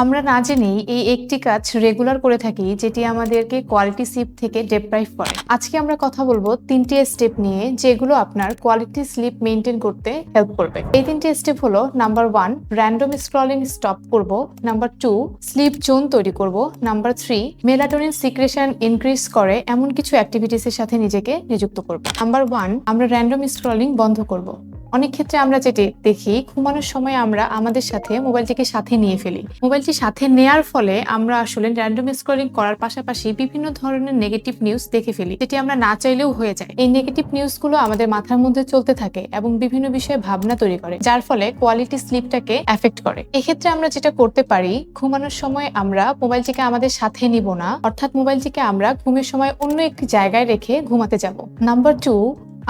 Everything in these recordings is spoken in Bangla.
আমরা না জেনেই এই একটি কাজ রেগুলার করে থাকি, যেটি আমাদেরকে কোয়ালিটি স্লিপ থেকে ডেপ্রাইভ করে। আজকে আমরা কথা বলবো 3টি স্টেপ নিয়ে, যেগুলো আপনার কোয়ালিটি স্লিপ মেইনটেইন করতে হেল্প করবে। এই 3টি স্টেপ হলো: নাম্বার 1, র্যান্ডম স্ক্রলিং স্টপ করব; নাম্বার 2, স্লিপ জোন তৈরি করব; নাম্বার 3, মেলাটোনিন সিক্রেশন ইনক্রিজ করে এমন কিছু অ্যাক্টিভিটিসের সাথে নিজেকে নিযুক্ত করব। নাম্বার 1, আমরা র্যান্ডম স্ক্রলিং বন্ধ করব। অনেক ক্ষেত্রে আমরা যেটি দেখি, ঘুমানোর সময় আমরা আমাদের সাথে মোবাইলটিকে সাথে নিয়ে ফেলি। মোবাইলটি সাথে নেয়ার ফলে আমরা আসলে র্যান্ডম স্ক্রলিং করার পাশাপাশি বিভিন্ন ধরনের নেগেটিভ নিউজ দেখে ফেলি, যেটি আমরা না চাইলেও হয়ে যায়। এই নেগেটিভ নিউজগুলো আমাদের মাথার মধ্যে চলতে থাকে এবং বিভিন্ন বিষয়ে ভাবনা তৈরি করে, যার ফলে কোয়ালিটি স্লিপটাকে এফেক্ট করে। এক্ষেত্রে আমরা যেটা করতে পারি, ঘুমানোর সময় আমরা মোবাইলটিকে আমাদের সাথে নিব না, অর্থাৎ মোবাইলটিকে আমরা ঘুমের সময় অন্য একটি জায়গায় রেখে ঘুমাতে যাব। নাম্বার 2,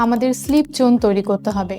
আমাদের স্লিপ জোন তৈরি করতে হবে।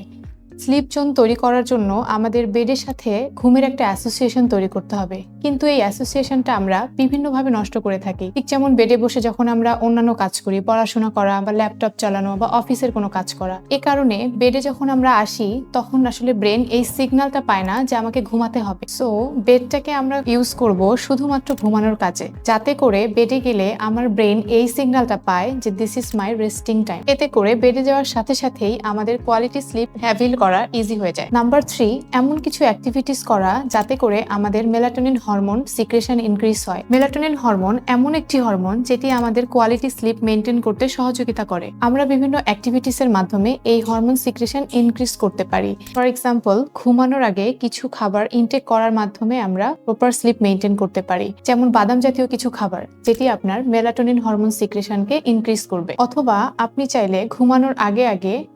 স্লিপ জোন তৈরি করার জন্য আমাদের বেডের সাথে ঘুমের একটা অ্যাসোসিয়েশন তৈরি করতে হবে, কিন্তু এই অ্যাসোসিয়েশনটা আমরা বিভিন্নভাবে নষ্ট করে থাকি। ঠিক যেমন বেডে বসে যখন আমরা অন্যান্য কাজ করি, পড়াশোনা করা বা ল্যাপটপ চালানো বা অফিসের কোনো কাজ করা, এ কারণে বেডে যখন আমরা আসি তখন আসলে ব্রেন এই সিগন্যালটা পায় না যে আমাকে ঘুমাতে হবে। সো বেডটাকে আমরা ইউজ করব শুধুমাত্র ঘুমানোর কাজে, যাতে করে বেডে গেলে আমার ব্রেন এই সিগন্যালটা পায় যে this is my resting time. এতে করে বেডে যাওয়ার সাথে সাথেই আমাদের কোয়ালিটি স্লিপ হ্যাভিল করা ইজি হয়ে যায়। নাম্বার 3, এমন কিছু অ্যাক্টিভিটিস করা যাতে করে আমাদের মেলাটোনিন হরমোন সিক্রেশন ইনক্রিজ হয়। মেলাটোনিন হরমোন এমন একটি হরমোন যেটি আমাদের কোয়ালিটি স্লিপ মেইনটেইন করতে সহযোগিতা করে। আমরা বিভিন্ন অ্যাক্টিভিটিসের মাধ্যমে এই হরমোন সিক্রেশন ইনক্রিজ করতে পারি। ফর এক্সাম্পল, ঘুমানোর আগে কিছু খাবার ইনটেক করার মাধ্যমে আমরা প্রপার স্লিপ মেইনটেইন করতে পারি, যেমন বাদাম জাতীয় কিছু খাবার, যেটি আপনার মেলাটোনিন হরমোন সিক্রেশনকে ইনক্রিজ করবে। অথবা আপনি চাইলে ঘুমানোর আগে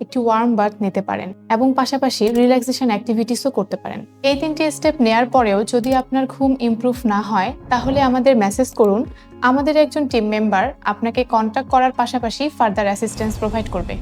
একটি ওয়ার্ম বাথ নিতে পারেন এবং পাশাপাশি রিল্যাক্সেশন অ্যাক্টিভিটিসও করতে পারেন। এই 3টি স্টেপ নেয়ার পরেও যদি আপনার ঘুম ইমপ্রুভ না হয়, তাহলে আমাদের মেসেজ করুন। আমাদের একজন টিম মেম্বার আপনাকে কন্ট্যাক্ট করার পাশাপাশি ফার্দার অ্যাসিস্ট্যান্স প্রোভাইড করবে।